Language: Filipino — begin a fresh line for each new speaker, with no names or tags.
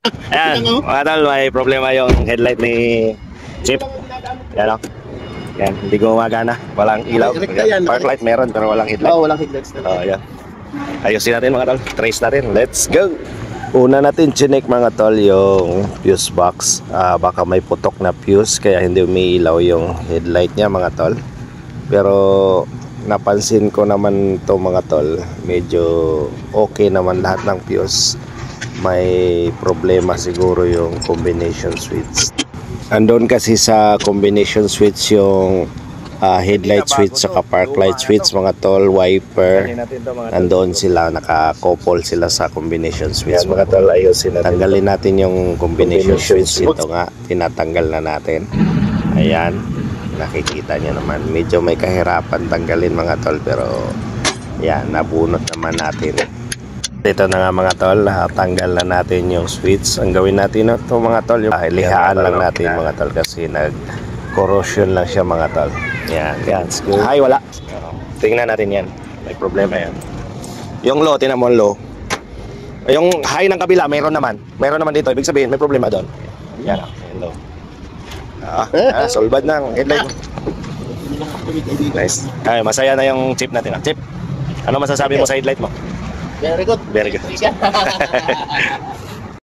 Ayan, mga tol, may problema yung headlight ni Chip. Yan o. Yan, hindi gumagana. Walang ilaw. Park light meron pero walang headlight.
Oo, walang headlights na.
Oh, yan. Ayusin natin mga tol. Trace natin. Let's go! Una natin chinek mga tol yung fuse box. Baka may putok na fuse kaya hindi umiilaw yung headlight niya mga tol. Pero napansin ko naman to mga tol. Medyo okay naman lahat ng fuse. May problema siguro yung combination switch. Andun kasi sa combination switch yung headlight switch saka park light switch mga tol, wiper. Andoon sila, naka-couple sila sa combination switch mga tol. Ayusin natin. Tanggalin natin yung combination switch. Ito nga, tinatanggal na natin. Ayan, nakikita nyo naman. Medyo may kahirapan tanggalin mga tol pero yan, nabunot naman natin. Ito na nga mga tol, tanggal na natin yung switch. Ang gawin natin ito mga tol, yung lihaan lang natin mga tol kasi nag-corrosion lang siya mga tol. Yan, yan. Ay, wala. Tingnan natin yan. May problema yan. Yung low, tinan mo ang low. Yung high ng kabila, mayroon naman. Mayroon naman dito. Ibig sabihin, may problema doon. Yan, yung low. Solbad na ang headlight mo. Nice. Ay, masaya na yung chip natin. Chip, ano masasabi mo sa headlight mo?
Very good.
Very good.